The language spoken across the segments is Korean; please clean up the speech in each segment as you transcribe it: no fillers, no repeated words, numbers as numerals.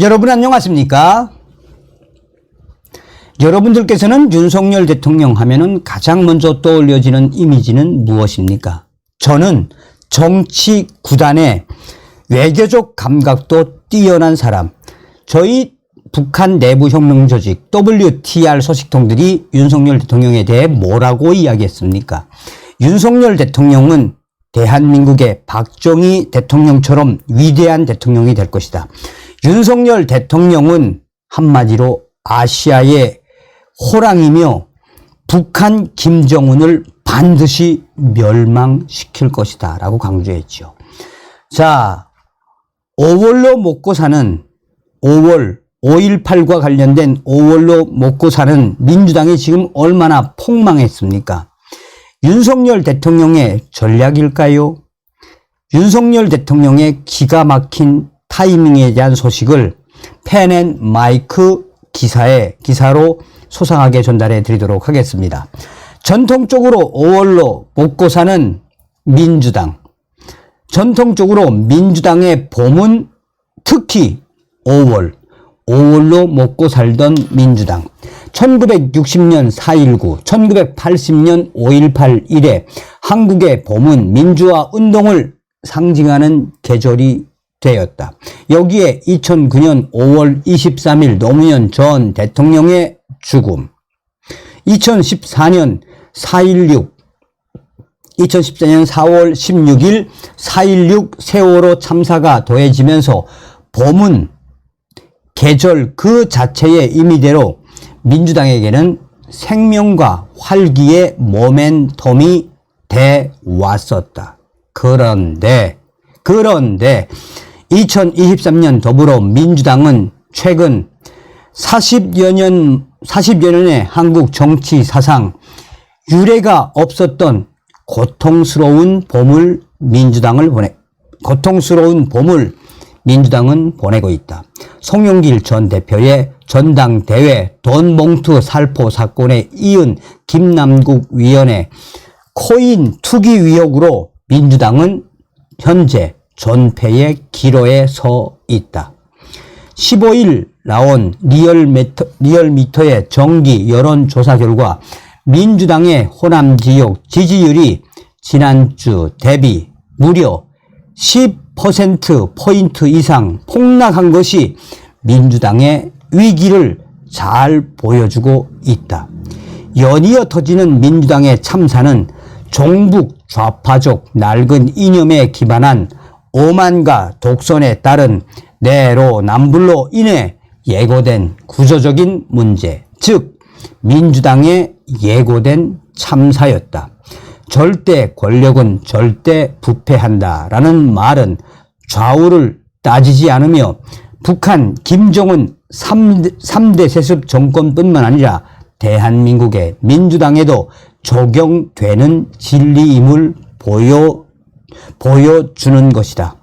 여러분 안녕하십니까? 여러분들께서는 윤석열 대통령 하면은 가장 먼저 떠올려지는 이미지는 무엇입니까? 저는 정치 구단의 외교적 감각도 뛰어난 사람, 저희 북한 내부 혁명 조직 WTR 소식통들이 윤석열 대통령에 대해 뭐라고 이야기했습니까? 윤석열 대통령은 대한민국의 박정희 대통령처럼 위대한 대통령이 될 것이다. 윤석열 대통령은 한마디로 아시아의 호랑이며 북한 김정은을 반드시 멸망시킬 것이다 라고 강조했죠. 자, 5월로 먹고 사는 5.18과 관련된 5월로 먹고 사는 민주당이 지금 얼마나 폭망했습니까? 윤석열 대통령의 전략일까요? 윤석열 대통령의 기가 막힌 타이밍에 대한 소식을 펜앤마이크 기사로 소상하게 전달해 드리도록 하겠습니다. 전통적으로 5월로 먹고 사는 민주당, 전통적으로 민주당의 봄은 특히 5월로 먹고 살던 민주당, 1960년 4.19, 1980년 5.18 이래 한국의 봄은 민주화 운동을 상징하는 계절이 되었다. 여기에 2009년 5월 23일 노무현 전 대통령의 죽음, 2014년 4.16, 2014년 4월 16일 4.16 세월호 참사가 더해지면서 봄은 계절 그 자체의 의미대로 민주당에게는 생명과 활기의 모멘텀이 돼 왔었다. 그런데 2023년 더불어민주당은 최근 40여 년의 한국 정치 사상 유례가 없었던 고통스러운 봄을 민주당은 보내고 있다. 송영길 전 대표의 전당대회 돈봉투 살포 사건에 이은 김남국 위원의 코인 투기 의혹으로 민주당은 현재 존폐의 기로에 서 있다. 15일 나온 리얼미터의 정기 여론조사 결과 민주당의 호남 지역 지지율이 지난주 대비 무려 10%포인트 이상 폭락한 것이 민주당의 위기를 잘 보여주고 있다. 연이어 터지는 민주당의 참사는 종북 좌파적 낡은 이념에 기반한 오만과 독선에 따른 내로남불로 인해 예고된 구조적인 문제, 즉 민주당의 예고된 참사였다. 절대 권력은 절대 부패한다라는 말은 좌우를 따지지 않으며 북한 김정은 3대 세습 정권뿐만 아니라 대한민국의 민주당에도 적용되는 진리임을 보여주는 것이다.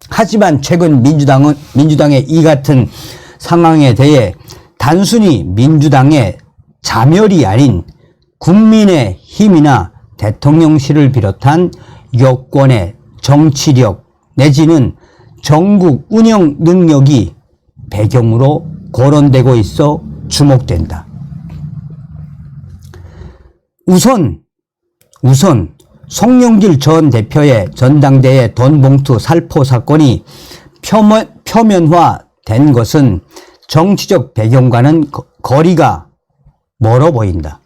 하지만 최근 민주당의 이 같은 상황에 대해 단순히 민주당의 자멸이 아닌 국민의 힘이나 대통령실을 비롯한 여권의 정치력 내지는 전국 운영 능력이 배경으로 거론되고 있어 주목된다. 우선 송영길 전 대표의 전당대회 돈봉투 살포 사건이 표면화된 것은 정치적 배경과는 거리가 멀어 보인다.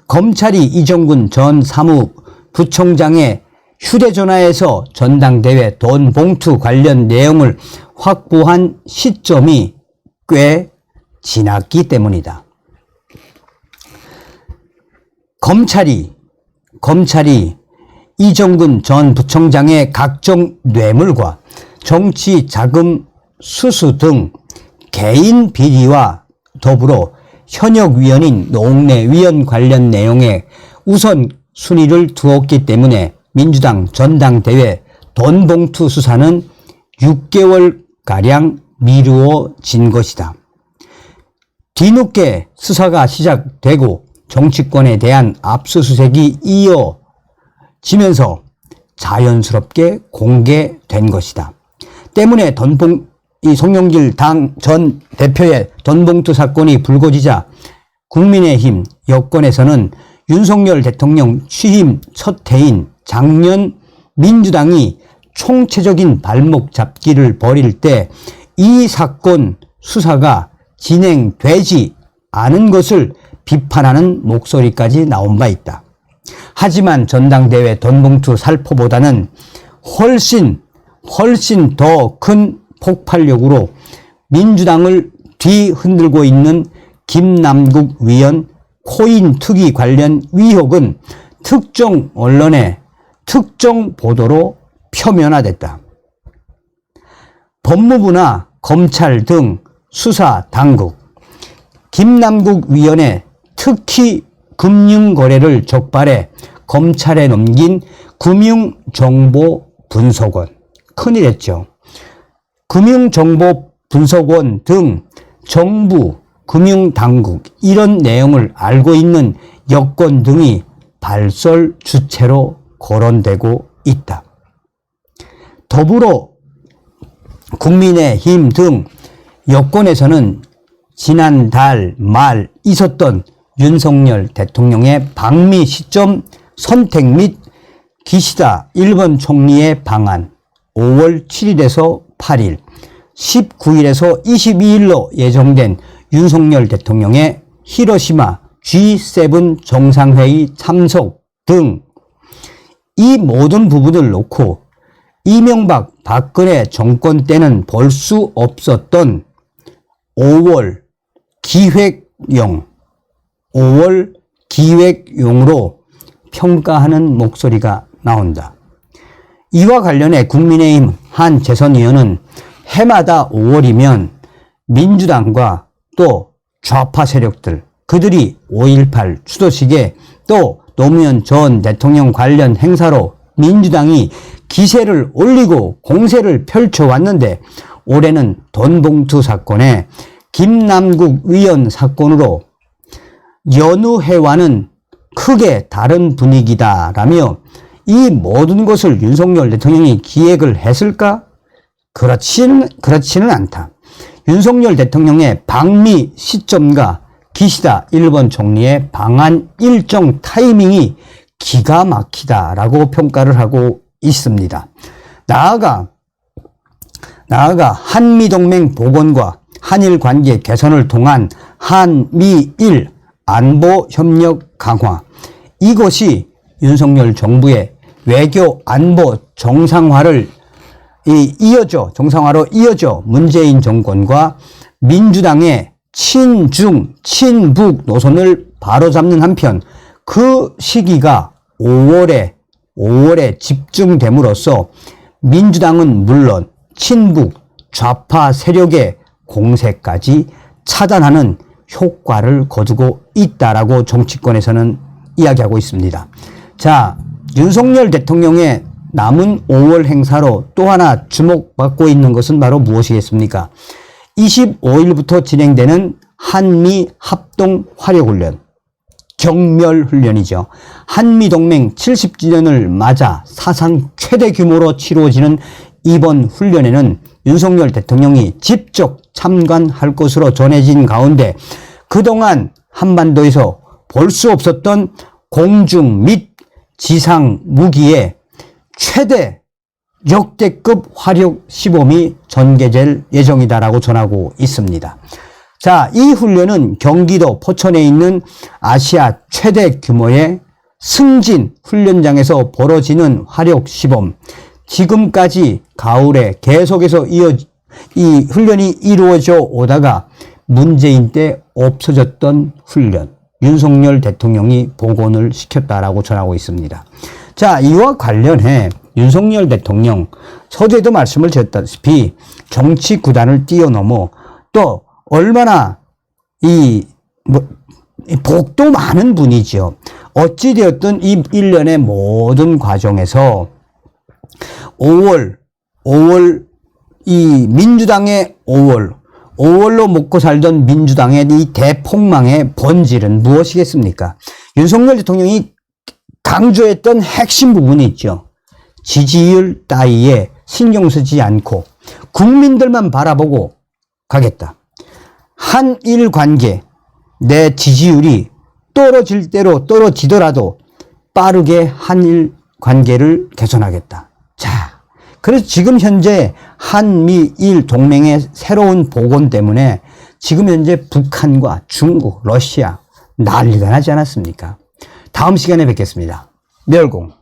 검찰이 이정근 전 사무부총장의 휴대전화에서 전당대회 돈봉투 관련 내용을 확보한 시점이 꽤 지났기 때문이다. 검찰이 이정근 전 부총장의 각종 뇌물과 정치 자금 수수 등 개인 비리와 더불어 현역 위원인 노웅래 위원 관련 내용에 우선 순위를 두었기 때문에 민주당 전당대회 돈봉투 수사는 6개월가량 미루어진 것이다. 뒤늦게 수사가 시작되고 정치권에 대한 압수수색이 이어지면서 자연스럽게 공개된 것이다. 때문에 이 송영길 당 전 대표의 돈봉투 사건이 불거지자 국민의힘 여권에서는 윤석열 대통령 취임 첫 해인 작년 민주당이 총체적인 발목 잡기를 벌일 때 이 사건 수사가 진행되지 않은 것을 비판하는 목소리까지 나온 바 있다. 하지만 전당대회 돈봉투 살포보다는 훨씬 더 큰 폭발력으로 민주당을 뒤흔들고 있는 김남국 위원 코인 투기 관련 의혹은 특정 언론의 특정 보도로 표면화됐다. 법무부나 검찰 등 수사 당국, 김남국 위원의 특히 금융거래를 적발해 검찰에 넘긴 금융정보분석원, 큰일했죠. 금융정보분석원 등 정부, 금융당국 이런 내용을 알고 있는 여권 등이 발설 주체로 거론되고 있다. 더불어 국민의힘 등 여권에서는 지난달 말 있었던 윤석열 대통령의 방미 시점 선택 및 기시다 일본 총리의 방한 5월 7일에서 8일, 19일에서 22일로 예정된 윤석열 대통령의 히로시마 G7 정상회의 참석 등 이 모든 부분을 놓고 이명박 박근혜 정권 때는 볼 수 없었던 5월 기획용으로 평가하는 목소리가 나온다. 이와 관련해 국민의힘 한 재선의원은 해마다 5월이면 민주당과 또 좌파 세력들, 그들이 5.18 추도식에 또 노무현 전 대통령 관련 행사로 민주당이 기세를 올리고 공세를 펼쳐왔는데 올해는 돈봉투 사건에 김남국 의원 사건으로 여느 해와는 크게 다른 분위기다라며 이 모든 것을 윤석열 대통령이 기획을 했을까? 그렇지는 않다. 윤석열 대통령의 방미 시점과 기시다 일본 총리의 방한 일정 타이밍이 기가 막히다라고 평가를 하고 있습니다. 나아가 한미동맹 복원과 한일 관계 개선을 통한 한미일 안보협력 강화, 이것이 윤석열 정부의 외교 안보 정상화로 이어져 문재인 정권과 민주당의 친중, 친북 노선을 바로잡는 한편 그 시기가 5월에 집중됨으로써 민주당은 물론 친북, 좌파 세력의 공세까지 차단하는 효과를 거두고 있다라고 정치권에서는 이야기하고 있습니다. 자, 윤석열 대통령의 남은 5월 행사로 또 하나 주목받고 있는 것은 바로 무엇이겠습니까? 25일부터 진행되는 한미 합동 화력훈련, 경멸훈련이죠. 한미동맹 70주년을 맞아 사상 최대 규모로 치루어지는 이번 훈련에는 윤석열 대통령이 직접 참관할 것으로 전해진 가운데 그동안 한반도에서 볼 수 없었던 공중 및 지상 무기의 최대 역대급 화력 시범이 전개될 예정이다라고 전하고 있습니다. 자, 이 훈련은 경기도 포천에 있는 아시아 최대 규모의 승진 훈련장에서 벌어지는 화력 시범, 지금까지 가을에 계속해서 이 훈련이 이루어져 오다가 문재인 때 없어졌던 훈련, 윤석열 대통령이 복원을 시켰다라고 전하고 있습니다. 자, 이와 관련해 윤석열 대통령 서두에도 말씀을 드렸다시피 정치 구단을 뛰어넘어 또 얼마나 복도 많은 분이죠. 어찌되었든 이 일련의 모든 과정에서 5월 이 민주당의 5월로 먹고 살던 민주당의 이 대폭망의 본질은 무엇이겠습니까? 윤석열 대통령이 강조했던 핵심 부분이 있죠. 지지율 따위에 신경 쓰지 않고 국민들만 바라보고 가겠다. 한일 관계, 내 지지율이 떨어질 대로 떨어지더라도 빠르게 한일 관계를 개선하겠다. 자, 그래서 지금 현재 한미일 동맹의 새로운 복원 때문에 지금 현재 북한과 중국, 러시아 난리가 나지 않았습니까? 다음 시간에 뵙겠습니다. 멸공.